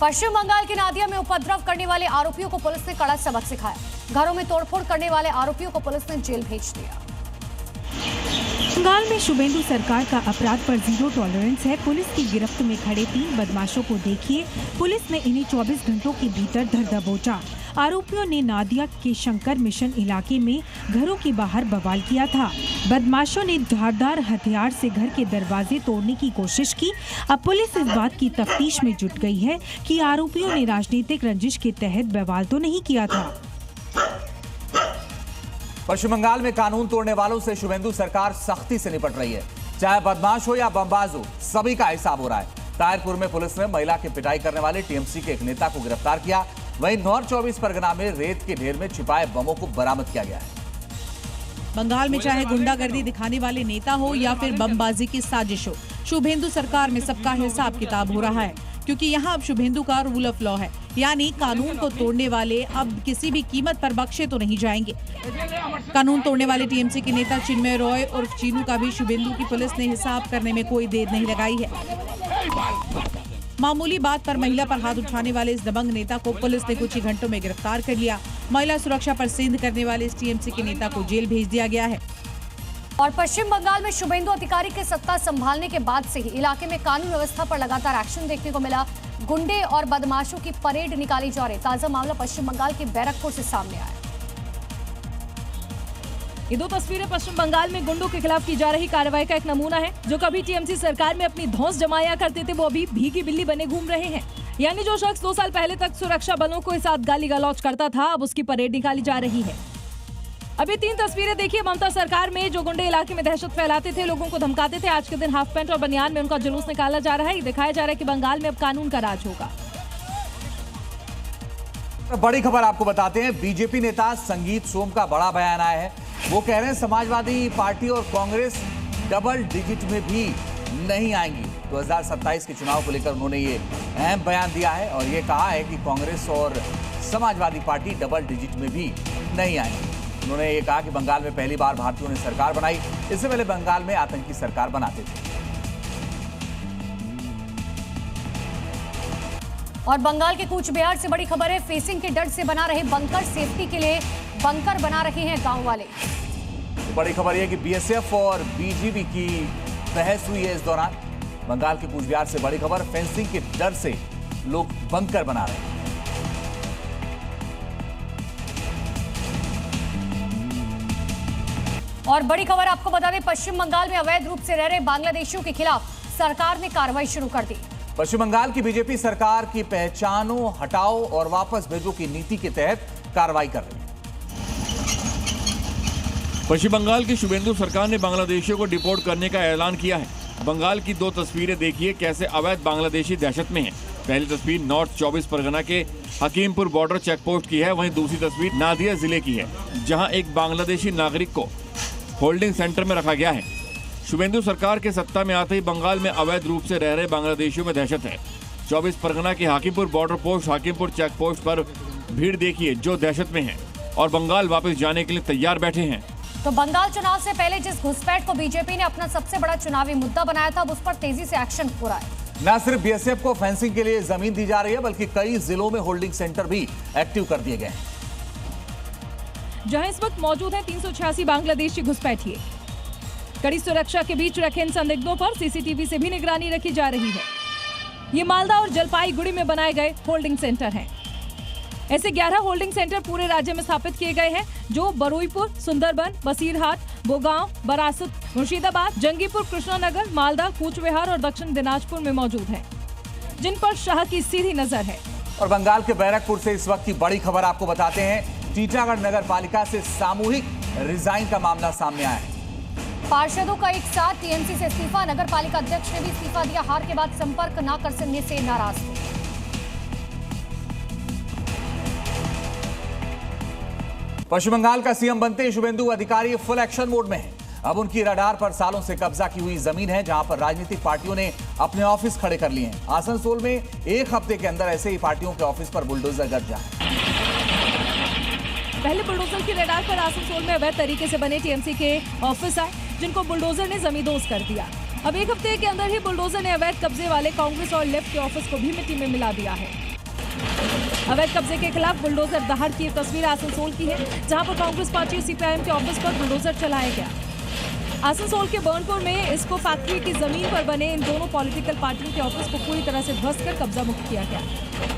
पश्चिम बंगाल के नादिया में उपद्रव करने वाले आरोपियों को पुलिस ने कड़ा सबक सिखाया। घरों में तोड़फोड़ करने वाले आरोपियों को पुलिस ने जेल भेज दिया। बंगाल में शुभेंदु सरकार का अपराध पर जीरो टॉलरेंस है। पुलिस की गिरफ्त में खड़े 3 बदमाशों को देखिए। पुलिस ने इन्हें 24 घंटों के भीतर धर दबोचा। आरोपियों ने नादिया के शंकर मिशन इलाके में घरों के बाहर बवाल किया था। बदमाशों ने धारदार हथियार से घर के दरवाजे तोड़ने की कोशिश की। अब पुलिस इस बात की तफ्तीश में जुट गई है कि आरोपियों ने राजनीतिक रंजिश के तहत बवाल तो नहीं किया था। पश्चिम बंगाल में कानून तोड़ने वालों से शुभेंदु सरकार सख्ती से निपट रही है। चाहे बदमाश हो या बमबाज हो, सभी का हिसाब हो रहा है। ताहिरपुर में पुलिस ने महिला की पिटाई करने वाले टीएमसी के एक नेता को गिरफ्तार किया। वहीं नॉर्थ 24 परगना में रेत के ढेर में छिपाए बमों को बरामद किया गया है। बंगाल में चाहे गुंडागर्दी दिखाने वाले नेता हो या फिर बमबाजी की साजिश हो, शुभेंदु सरकार में सबका हिसाब किताब हो रहा है, क्योंकि यहाँ अब शुभेंदु का रूल ऑफ लॉ है, यानी कानून को तोड़ने वाले अब किसी भी कीमत पर बख्शे तो नहीं जाएंगे। कानून तोड़ने वाले टीएमसी के नेता चिन्मय रॉय और चीनू का भी शुभेंदु की पुलिस ने हिसाब करने में कोई देर नहीं लगाई है। मामूली बात पर महिला पर हाथ उठाने वाले इस दबंग नेता को पुलिस ने कुछ ही घंटों में गिरफ्तार कर लिया। महिला सुरक्षा पर सेंध करने वाले इस टीएमसी के नेता को जेल भेज दिया गया है। और पश्चिम बंगाल में शुभेंदु अधिकारी के सत्ता संभालने के बाद से ही इलाके में कानून व्यवस्था पर लगातार एक्शन देखने को मिला। गुंडे और बदमाशों की परेड निकाली जा रही। ताजा मामला पश्चिम बंगाल के बैरकपुर से सामने आया। ये 2 तस्वीरें पश्चिम बंगाल में गुंडों के खिलाफ की जा रही कार्रवाई का एक नमूना है। जो कभी टीएमसी सरकार में अपनी धौंस जमाया करते थे, वो अभी भीगी बिल्ली बने घूम रहे हैं। यानी जो शख्स 2 साल पहले तक सुरक्षा बलों के साथ गाली गलौज करता था, अब उसकी परेड निकाली जा रही है। अभी 3 तस्वीरें देखिए। ममता सरकार में जो गुंडे इलाके में दहशत फैलाते थे, लोगों को धमकाते थे, आज के दिन हाफ पैंट और बनियान में उनका जुलूस निकाला जा रहा है। दिखाया जा रहा है कि बंगाल में अब कानून का राज होगा। बड़ी खबर आपको बताते हैं। बीजेपी नेता संगीत सोम का बड़ा बयान आया है। वो कह रहे हैं समाजवादी पार्टी और कांग्रेस डबल डिजिट में भी नहीं आएंगी। 2027 के चुनाव को लेकर उन्होंने ये अहम बयान दिया है और ये कहा है कि कांग्रेस और समाजवादी पार्टी डबल डिजिट में भी नहीं आएंगी। उन्होंने ये कहा कि बंगाल में पहली बार भारतीयों ने सरकार बनाई। इससे पहले बंगाल में आतंकी सरकार बनाते थे। और बंगाल के कूच बिहार से बड़ी खबर है। फेसिंग के डर से बना रहे बंकर, सेफ्टी के लिए बंकर बना रहे हैं गांव वाले। बड़ी खबर यह कि बीएसएफ और बीजीबी की बहस हुई है इस दौरान। बंगाल के कूच बिहार से बड़ी खबर, फेंसिंग के डर से लोग बंकर बना रहे हैं। और बड़ी खबर आपको बता दें, पश्चिम बंगाल में अवैध रूप से रह रहे बांग्लादेशियों के खिलाफ सरकार ने कार्रवाई शुरू कर दी। पश्चिम बंगाल की बीजेपी सरकार की पहचानो, हटाओ और वापस भेजो की नीति के तहत कार्रवाई कर रही है। पश्चिम बंगाल की शुभेंदु सरकार ने बांग्लादेशियों को डिपोर्ट करने का ऐलान किया है। बंगाल की 2 तस्वीरें देखिए, कैसे अवैध बांग्लादेशी दहशत में हैं। पहली तस्वीर नॉर्थ 24 परगना के हकीमपुर बॉर्डर चेकपोस्ट की है। वहीं दूसरी तस्वीर नादिया जिले की है, जहां एक बांग्लादेशी नागरिक को होल्डिंग सेंटर में रखा गया है। शुभेंदु सरकार के सत्ता में आते ही बंगाल में अवैध रूप से रह रहे बांग्लादेशियों में दहशत है। 24 परगना के Hakimpur border post Hakimpur check post पर भीड़ देखिए, जो दहशत में है और बंगाल वापस जाने के लिए तैयार बैठे हैं। तो बंगाल चुनाव से पहले जिस घुसपैठ को बीजेपी ने अपना सबसे बड़ा चुनावी मुद्दा बनाया था, अब उस पर तेजी से एक्शन हो रहा है। न सिर्फ बीएसएफ को फेंसिंग के लिए जमीन दी जा रही है, बल्कि कई जिलों में होल्डिंग सेंटर भी एक्टिव कर दिए गए हैं। जहां इस वक्त मौजूद है 386 बांग्लादेशी घुसपैठिए। कड़ी सुरक्षा के बीच रखे इन संदिग्धों पर सीसीटीवी से भी निगरानी रखी जा रही है। ये मालदा और जलपाईगुड़ी में बनाए गए होल्डिंग सेंटर हैं। ऐसे 11 होल्डिंग सेंटर पूरे राज्य में स्थापित किए गए हैं, जो बरुईपुर, सुंदरबन, बसीरहाट, बोगांव, बरासत, मुर्शिदाबाद, जंगीपुर, कृष्णानगर, मालदा, कूच बिहार और दक्षिण दिनाजपुर में मौजूद हैं, जिन पर शाह की सीधी नजर है। और बंगाल के बैरकपुर से इस वक्त की बड़ी खबर आपको बताते हैं। टीटागढ़ नगर पालिका से सामूहिक रिजाइन का मामला सामने आया है। पार्षदों का एक साथ टीएमसी से इस्तीफा। नगर पालिका अध्यक्ष ने भी इस्तीफा दिया। हार के बाद संपर्क न कर सकने से नाराज थे। पश्चिम बंगाल का सीएम बनते ही शुभेंदु अधिकारी फुल एक्शन मोड में है। अब उनकी रडार पर सालों से कब्जा की हुई जमीन है, जहां पर राजनीतिक पार्टियों ने अपने ऑफिस खड़े कर लिए हैं। आसनसोल में 1 हफ्ते के अंदर ऐसे ही पार्टियों के ऑफिस पर बुलडोजर गड़ जाए। पहले बुलडोजर की रडार पर आसनसोल में अवैध तरीके से बने टीएमसी के ऑफिस आए, जिनको बुलडोजर ने जमींदोज कर दिया। अब 1 हफ्ते के अंदर ही बुलडोजर ने अवैध कब्जे वाले कांग्रेस और लेफ्ट के ऑफिस को भी मिट्टी में मिला दिया है। अवैध कब्जे के खिलाफ बुलडोजर दहाड़ की तस्वीर आसनसोल की है, जहां पर कांग्रेस पार्टी सीपीआईएम के ऑफिस पर बुलडोजर चलाया गया। आसनसोल के बर्नपुर में इसको फैक्ट्री की जमीन पर बने इन दोनों पॉलिटिकल पार्टियों के ऑफिस को पूरी तरह से ध्वस्त कर कब्जा मुक्त किया गया।